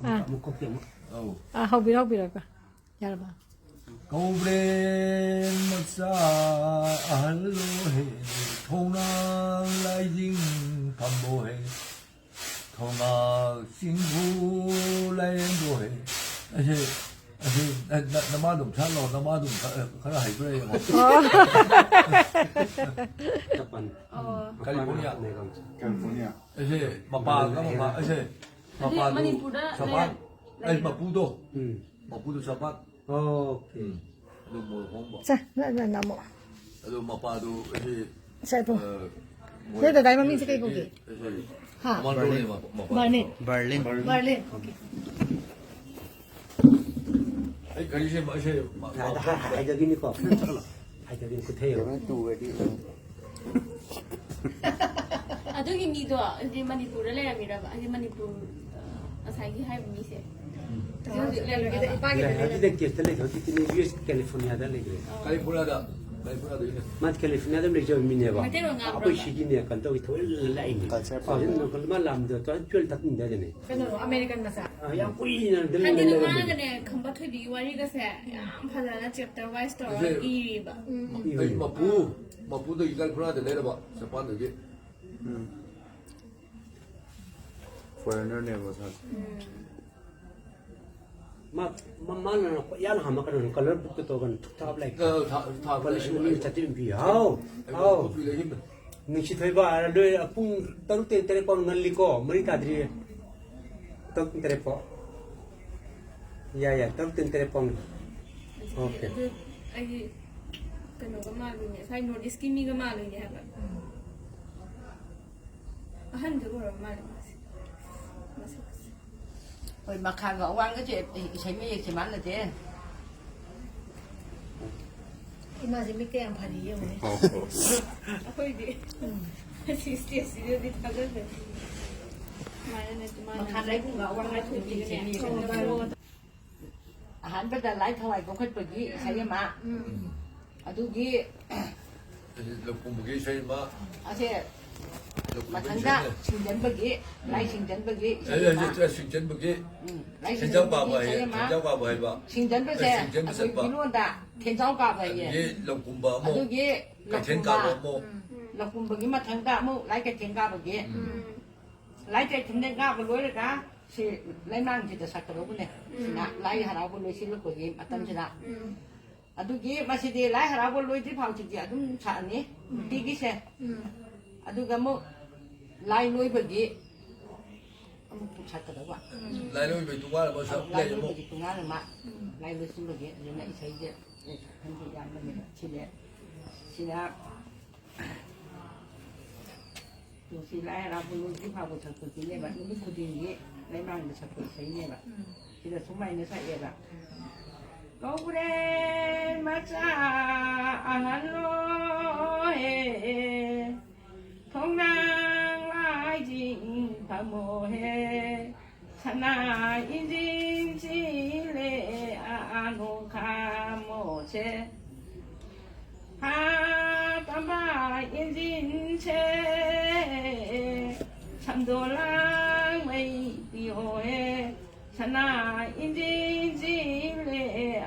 묶었대요.ဟုတ်ပြီရပါ 고브레 멋사 알로해 통나 라이징 반보해 통나 싱구 라이엔도해 아시 나마도 잘로 나마도 가라 하이브레 Japan. 캘리포니아 내가 캘리포니아. 아시 마파가 마파 아시 마파도 사pat 아니 마푸도 마푸도 사pat 오케이. 뭐 홍보 ဆက်နာမော 또 마파도 아시 ဆက်ဖို့ဒီတိုင်းမမီစကိတ်ပုတ်ကြီး 하 마파도 ဘာနဲ့ Berlin. ဘာလဲโอเค 아니 가리시 마시 하이적이니 거. 하이적이니 그 태요. ꯑꯗꯨꯒꯤ ꯃꯤꯗꯣ ꯑꯗꯤ ꯃꯅꯤꯄꯨꯔꯗ ꯂꯩꯔꯝꯃꯤꯔꯕ ꯍꯥꯏꯗꯤ ꯃꯅꯤꯄꯨꯔ ꯉꯁꯥꯏꯒꯤ ꯍꯥꯏꯕ ꯃꯤꯁꯦ ꯍꯧꯖꯤꯛ ꯂꯩꯔꯝꯃꯤꯔꯕ 어디다 게스트 레 어디니 US 캘리포니아다 레그레. 캘리포니아다 이네 맞 캘리포니아다 레저 미네바. 마테로 나브라. 아버 시기네 간도 토일 라이니. 사진 그만 람도 또 줄 닦는 데네. ကျွန်တော်အမေရိကန်မစား 야 꾸이는 들. 한디는 마가네 금바 토디 와리가세 양 파자나 챕터 와이스 또 이리바 아니 마푸도 이 캘리포니아다 내려봐 자판도 이게 Foreigner ne was has. 마마는 야는 하마 그런 컬러 북도 또건 툭탑 라이크. 다 컬러시는 자체는 비. 아우. 닝시 토이바 알로 아풍 따로 때 테레폰 날리고 머리 다들이 떡 테레폰. 야야 떡 테레폰. 오케이. 아이 그노가 말이네 사이 노디스키 미가 말이네 하가 한두 거로 말이네 Rồi mà khang gõ quan cái chuyện thì thấy mấy chị bán là thế. အမစီမကဲအဖာဒီရုံနဲ့ 아코이디 시스티스디 타거든 말하네 Mà khang đấy cũng gõ quan cái chuyện thì thấy mấy hắn bây giờ lái thôi cũng hết bực gì thấy mà. À tôi gì 공부기 쉐인마 à thế mà thằng ra sinh dân bực gì lái sinh dân bực gì 저 신전 부기 신장 바바에 신장 바바에 봐 sinh dân bực thế tôi biết luôn đã thiên giáo cả vậy nhỉ. 이 럭군바 À tôi gì lộc 같은 cùng 가고 bà 뭐 lộc cùng bực gì mà thằng ra mu lái cái thiên ca bực gì lái cái thiên ca bực lối đó thì lấy mang thìจะสักกระโดดเนี่ยนะไล่หาเราบนเลยสิลูกบกี้มาตั้งชนะอะดูกี้มาสิเดไล่หาเราบนเลยที่เผาจิตใจดุมฉะนี้ตีกี้เสอะดูกันมุไล่ลุยบกี้มุกชัดกระโดดว่ะ 라이노 베두가 뭐 ไล่ 샵 ลุยบ 뭐 กี้ตรงนั้นเลยมาไล่ลุยสิบกี้ยังไงใช่เจ้ท่านพยายามมันเนี่ยชิ้นเนี้ยชิ้นนี้ดูสิไล่หาเราบนเลยที่เผาจิตใจเนี่ยแบบนี้คุณดีนี้ไล่มาเนี่ยชัดใช่เนี่ยแบบที่เราสมัยเนี่ยใช่เนี่ยแบบ 고브레 마차 알로해 통랑 라이징 바모해 사나 인진 지레 아노카모체 하담바 인진체 참도랑 메이디오해 사나 인진지레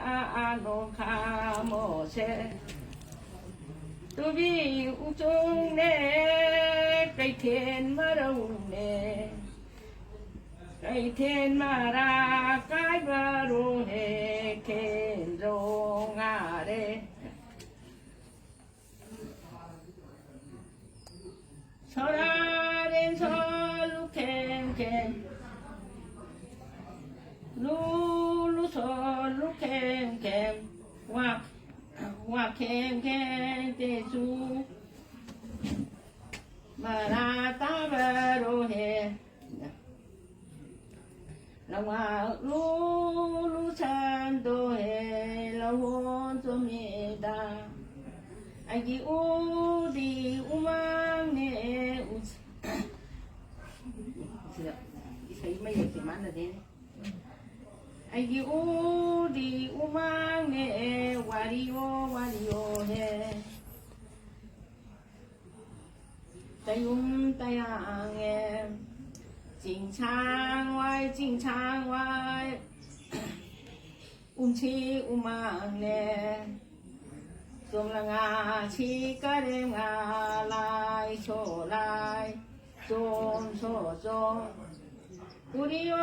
아노카모세 두비 우종네 까이텐 마라우네 까이텐 마라 까이바로네 켄종아레 설아렌 설루켄켄 루루솔 루캔캔 와캔캔 대수 마라타바로해 라와 루루산도해 라원좀이다 아기 우디 우망네 우스 이사이 mấy gì mà nó đi 아기 우디 우망네 와리오 해 따욤 따양에 金常外，金常外，起乌忙嘞，中了啊，起个人啊来说来，中说中，乌里哟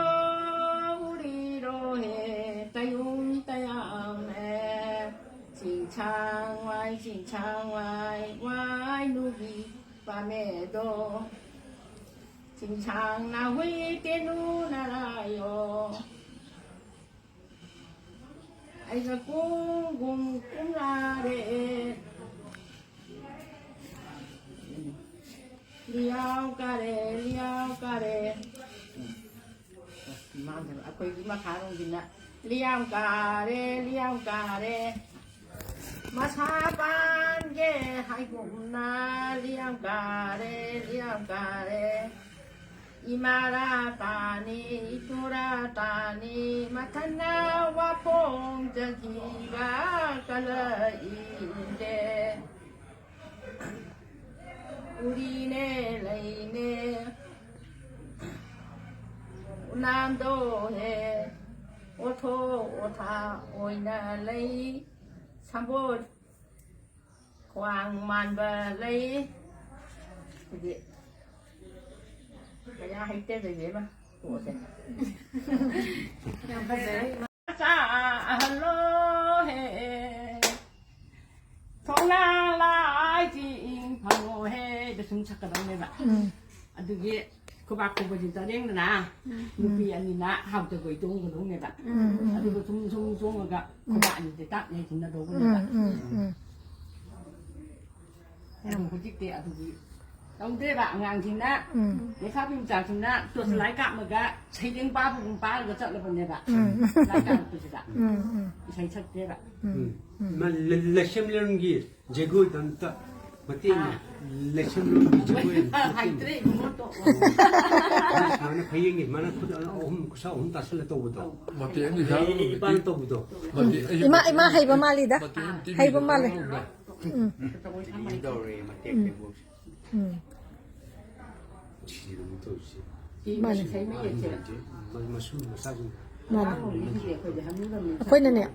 乌里罗嘿，带用带样嘞，金常外，金常外，外努比把咩多。经常那会电路那来哟，哎个公公公啦嘞，了个嘞了个嘞，妈的，啊，可以嘛看东西呢，了个嘞了个嘞，嘛茶班嘅还公那了个嘞了个嘞。Imaratani, ituratani, matana wapong jagiba kalainde. Urine laine, unando he, oto ota oina lay, sambo kwang manba lay. Cái nhà hay tên gì vậy mà? Ủa thế. Sa hello he. Thong na lai jing phang he de sung chak ka dang ne ba. Adu ge ko ba ko ba jin ta deng na. Nu pi an ni na hau te goi tung ko dong ne ba. Adu ko sung ga ko ba ni te ta ne jin na do ko ne ba. Em ko jik te adu ge ông thế bạn ngang chính đó, để pháp phim trả chính đó, tôi sẽ lái cạm một cái, xây đến ba vùng ba là chọn là vấn đề bạn, lái cạm tôi sẽ đặt, xây chắc thế bạn. mà election lên gì, jago dan ta, mati ni election lên gì jago. Hay thế, một tổ. Mana kaya ni, mana kusa ta sila to buto. Mati ini dah. Ipan to buto. Mati. Ima hay ba mali da? Hay ba mali? Đâu rồi mà tiệm cái buộc. Chỉ là một tổ chức. Mà thấy mấy vậy chứ? Mà su mà sao chứ? Mali. Cái gì phải để hắn muốn làm. Akwai na ne.